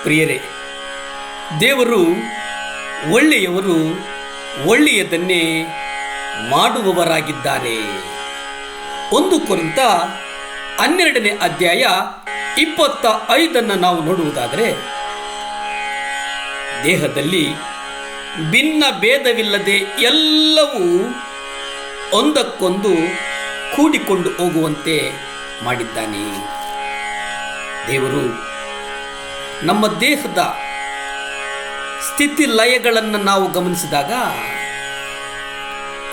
ಪ್ರಿಯರೇ, ದೇವರು ಒಳ್ಳೆಯವರು, ಒಳ್ಳೆಯದನ್ನೇ ಮಾಡುವವರಾಗಿದ್ದಾರೆ. 1 ಕೊರಿಂಥ 12ನೇ ಅಧ್ಯಾಯ 25 ನಾವು ನೋಡುವುದಾದರೆ, ದೇಹದಲ್ಲಿ ಭಿನ್ನ ಭೇದವಿಲ್ಲದೆ ಎಲ್ಲವೂ ಒಂದಕ್ಕೊಂದು ಕೂಡಿಕೊಂಡು ಹೋಗುವಂತೆ ಮಾಡಿದ್ದಾನೆ. ದೇವರು ನಮ್ಮ ದೇಹದ ಸ್ಥಿತಿ ಲಯಗಳನ್ನು ನಾವು ಗಮನಿಸಿದಾಗ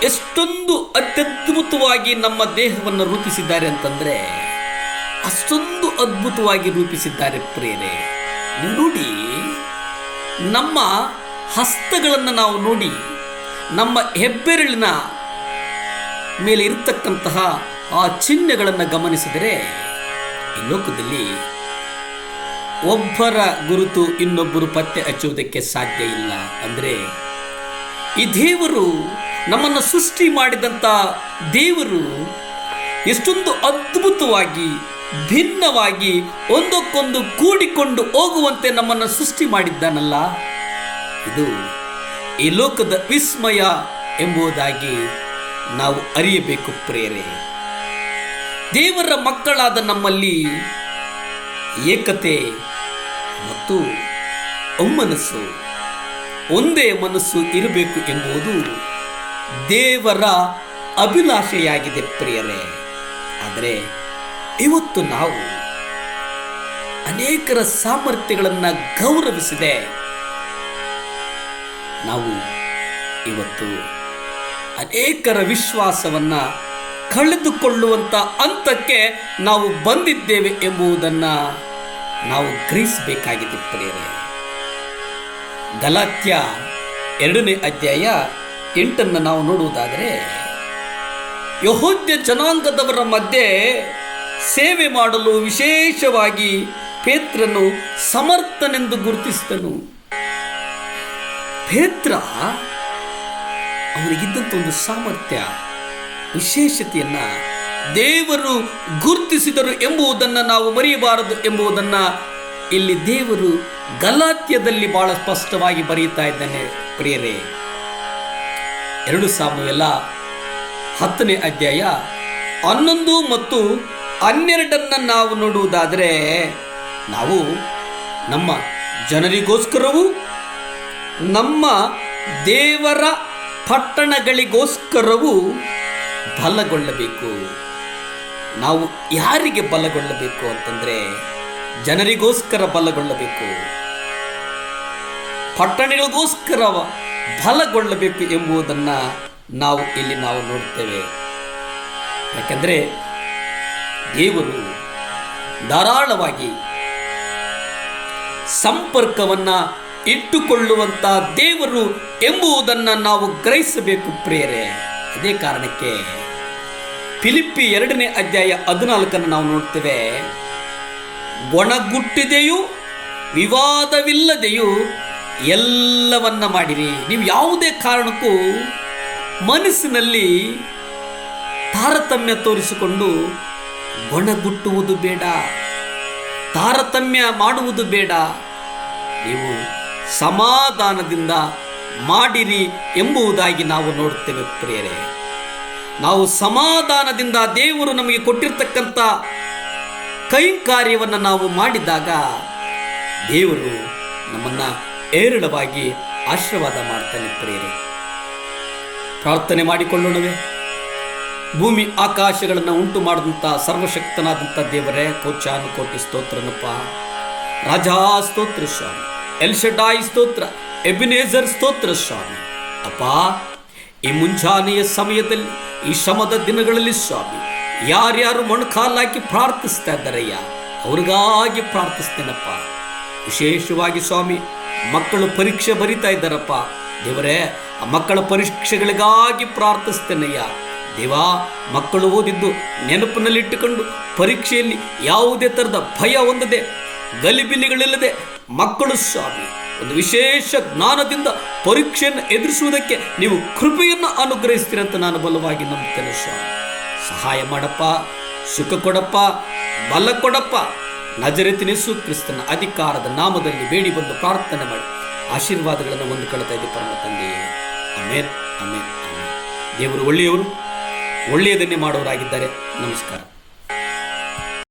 ಎಷ್ಟೊಂದು ಅತ್ಯದ್ಭುತವಾಗಿ ನಮ್ಮ ದೇಹವನ್ನು ರೂಪಿಸಿದ್ದಾರೆ ಅಂತಂದರೆ ಅಷ್ಟೊಂದು ಅದ್ಭುತವಾಗಿ ರೂಪಿಸಿದ್ದಾರೆ ಪ್ರಿಯರೇ. ನೋಡಿ, ನಮ್ಮ ಹಸ್ತಗಳನ್ನು ನಾವು ನೋಡಿ, ನಮ್ಮ ಹೆಬ್ಬೆರಳಿನ ಮೇಲೆ ಇರತಕ್ಕಂತಹ ಆ ಚಿಹ್ನೆಗಳನ್ನು ಗಮನಿಸಿದರೆ ಈ ಲೋಕದಲ್ಲಿ ಒಬ್ಬರ ಗುರುತು ಇನ್ನೊಬ್ಬರು ಪತ್ತೆ ಹಚ್ಚುವುದಕ್ಕೆ ಸಾಧ್ಯ ಇಲ್ಲ. ಅಂದರೆ ಈ ದೇವರು, ನಮ್ಮನ್ನು ಸೃಷ್ಟಿ ಮಾಡಿದಂಥ ದೇವರು ಎಷ್ಟೊಂದು ಅದ್ಭುತವಾಗಿ ಭಿನ್ನವಾಗಿ ಒಂದಕ್ಕೊಂದು ಕೂಡಿಕೊಂಡು ಹೋಗುವಂತೆ ನಮ್ಮನ್ನು ಸೃಷ್ಟಿ ಮಾಡಿದ್ದಾನಲ್ಲ, ಇದು ಈ ಲೋಕದ ವಿಸ್ಮಯ ಎಂಬುದಾಗಿ ನಾವು ಅರಿಯಬೇಕು ಪ್ರಿಯರೇ. ದೇವರ ಮಕ್ಕಳಾದ ನಮ್ಮಲ್ಲಿ ಏಕತೆ ಮತ್ತು ಒಮ್ಮನಸ್ಸು, ಒಂದೇ ಮನಸ್ಸು ಇರಬೇಕು ಎಂಬುದು ದೇವರ ಅಭಿಲಾಷೆಯಾಗಿದೆ ಪ್ರಿಯರೇ. ಆದರೆ ಇವತ್ತು ನಾವು ಅನೇಕರ ಸಾಮರ್ಥ್ಯಗಳನ್ನು ಗೌರವಿಸಿದೆ ನಾವು ಇವತ್ತು ಅನೇಕರ ವಿಶ್ವಾಸವನ್ನು ಕಳೆದುಕೊಳ್ಳುವಂಥ ಹಂತಕ್ಕೆ ನಾವು ಬಂದಿದ್ದೇವೆ ಎಂಬುದನ್ನು ನಾವು ಗ್ರಹಿಸಬೇಕಾಗಿದೆ ಪ್ರಿಯರೇ. ಗಲಾತ್ಯ 2ನೇ ಅಧ್ಯಾಯ 8 ನಾವು ನೋಡುವುದಾದರೆ, ಯೆಹೂದ್ಯ ಜನಾಂಗದವರ ಮಧ್ಯೆ ಸೇವೆ ಮಾಡಲು ವಿಶೇಷವಾಗಿ ಪೇತ್ರನು ಸಮರ್ಥನೆಂದು ಗುರುತಿಸಿದನು. ಪೇತ್ರ ಅವರಿಗಿದ್ದಂಥ ಒಂದು ಸಾಮರ್ಥ್ಯ, ವಿಶೇಷತೆಯನ್ನು ದೇವರು ಗುರುತಿಸಿದರು ಎಂಬುದನ್ನು ನಾವು ಮರೆಯಬಾರದು ಎಂಬುದನ್ನು ಇಲ್ಲಿ ದೇವರು ಗಲಾತ್ಯದಲ್ಲಿ ಬಹಳ ಸ್ಪಷ್ಟವಾಗಿ ಬರೆಯುತ್ತಾ ಇದ್ದಾನೆ ಪ್ರಿಯರೇ. 2 ಸಾಮುವೇಲ 10ನೇ ಅಧ್ಯಾಯ 11 ಮತ್ತು 12 ನಾವು ನೋಡುವುದಾದರೆ, ನಾವು ನಮ್ಮ ಜನರಿಗೋಸ್ಕರವೂ ನಮ್ಮ ದೇವರ ಪಟ್ಟಣಗಳಿಗೋಸ್ಕರವೂ ಬಲಗೊಳ್ಳಬೇಕು. ನಾವು ಯಾರಿಗೆ ಬಲಗೊಳ್ಳಬೇಕು ಅಂತಂದರೆ ಜನರಿಗೋಸ್ಕರ ಬಲಗೊಳ್ಳಬೇಕು, ಪಟ್ಟಣಗಳಿಗೋಸ್ಕರ ಬಲಗೊಳ್ಳಬೇಕು ಎಂಬುದನ್ನು ನಾವು ಇಲ್ಲಿ ನೋಡ್ತೇವೆ. ಯಾಕಂದರೆ ದೇವರು ಧಾರಾಳವಾಗಿ ಸಂಪರ್ಕವನ್ನು ಇಟ್ಟುಕೊಳ್ಳುವಂಥ ದೇವರು ಎಂಬುದನ್ನು ನಾವು ಗ್ರಹಿಸಬೇಕು ಪ್ರಿಯರೇ. ಅದೇ ಕಾರಣಕ್ಕೆ ಫಿಲಿಪ್ಪಿ 2ನೇ ಅಧ್ಯಾಯ 14 ನಾವು ನೋಡ್ತೇವೆ. ಗೊಣಗುಟ್ಟಿದೆಯೂ ವಿವಾದವಿಲ್ಲದೆಯೂ ಎಲ್ಲವನ್ನ ಮಾಡಿರಿ. ನೀವು ಯಾವುದೇ ಕಾರಣಕ್ಕೂ ಮನಸ್ಸಿನಲ್ಲಿ ತಾರತಮ್ಯ ತೋರಿಸಿಕೊಂಡು ಗೊಣಗುಟ್ಟುವುದು ಬೇಡ, ತಾರತಮ್ಯ ಮಾಡುವುದು ಬೇಡ. ನೀವು ಸಮಾಧಾನದಿಂದ ಮಾಡಿರಿ ಎಂಬುದಾಗಿ ನಾವು ನೋಡ್ತೇವೆ ಪ್ರಿಯರೇ. ನಾವು ಸಮಾಧಾನದಿಂದ ದೇವರು ನಮಗೆ ಕೊಟ್ಟಿರ್ತಕ್ಕಂಥ ಕೈಂಕಾರ್ಯವನ್ನು ನಾವು ಮಾಡಿದಾಗ ದೇವರು ನಮ್ಮನ್ನು ಹೇರಳವಾಗಿ ಆಶೀರ್ವಾದ ಮಾಡ್ತಾನೆ ಪ್ರಿಯರೇ. ಪ್ರಾರ್ಥನೆ ಮಾಡಿಕೊಳ್ಳೋಣವೇ. ಭೂಮಿ ಆಕಾಶಗಳನ್ನು ಉಂಟು ಮಾಡಿದಂಥ ಸರ್ವಶಕ್ತನಾದಂಥ ದೇವರೇ, ಕೋಟಿ ಸ್ತೋತ್ರನಪ್ಪ. ರಾಜಾ ಸ್ತೋತ್ರ ಸ್ವಾಮಿ, ಎಲ್ಶಡಾಯಿ ಸ್ತೋತ್ರ, ಎಬಿನೇಜರ್ ಸ್ತೋತ್ರ ಸ್ವಾಮಿ. ಅಪ್ಪ, ಈ ಮುಂಜಾನೆಯ ಸಮಯದಲ್ಲಿ, ಈ ಶ್ರಮದ ದಿನಗಳಲ್ಲಿ ಸ್ವಾಮಿ, ಯಾರ್ಯಾರು ಮೊಣಕಾಲಾಕಿ ಪ್ರಾರ್ಥಿಸ್ತಾ ಇದ್ದಾರಯ್ಯ, ಅವ್ರಿಗಾಗಿ ಪ್ರಾರ್ಥಿಸ್ತೇನಪ್ಪ. ವಿಶೇಷವಾಗಿ ಸ್ವಾಮಿ, ಮಕ್ಕಳು ಪರೀಕ್ಷೆ ಬರಿತಾ ಇದ್ದಾರಪ್ಪ ದೇವರೇ, ಆ ಮಕ್ಕಳ ಪರೀಕ್ಷೆಗಳಿಗಾಗಿ ಪ್ರಾರ್ಥಿಸ್ತೇನಯ್ಯ ದೇವಾ. ಮಕ್ಕಳು ಓದಿದ್ದು ನೆನಪಿನಲ್ಲಿಟ್ಟುಕೊಂಡು ಪರೀಕ್ಷೆಯಲ್ಲಿ ಯಾವುದೇ ಥರದ ಭಯ ಹೊಂದದೆ, ಗಲಿಬಿಲಿಗಳಿಲ್ಲದೆ ಮಕ್ಕಳು ಸ್ವಾಮಿ ಒಂದು ವಿಶೇಷ ಜ್ಞಾನದಿಂದ ಪರೀಕ್ಷೆಯನ್ನು ಎದುರಿಸುವುದಕ್ಕೆ ನೀವು ಕೃಪೆಯನ್ನು ಅನುಗ್ರಹಿಸ್ತೀರಂತ ನಾನು ಬಲವಾಗಿ ನಂಬುತ್ತೇನೆ ಸ್ವಾಮಿ. ಸಹಾಯ ಮಾಡಪ್ಪ, ಸುಖ ಕೊಡಪ್ಪ, ಬಲ ಕೊಡಪ್ಪ. ನಜರೇತಿನ ಯೇಸು ಕ್ರಿಸ್ತನ ಅಧಿಕಾರದ ನಾಮದಲ್ಲಿ ಬೇಡಿ ಬಂದು ಪ್ರಾರ್ಥನೆ ಮಾಡಿ ಆಶೀರ್ವಾದಗಳನ್ನು ಹೊಂದಿಕೊಳ್ಳುತ್ತಾ ಇದೆ ಪರಮ ತಂದೆಯೇ. ಆಮೇನ್, ಆಮೇನ್, ಆಮೇನ್. ದೇವರು ಒಳ್ಳೆಯವರು, ಒಳ್ಳೆಯದನ್ನೇ ಮಾಡುವವರಾಗಿದ್ದಾರೆ. ನಮಸ್ಕಾರ.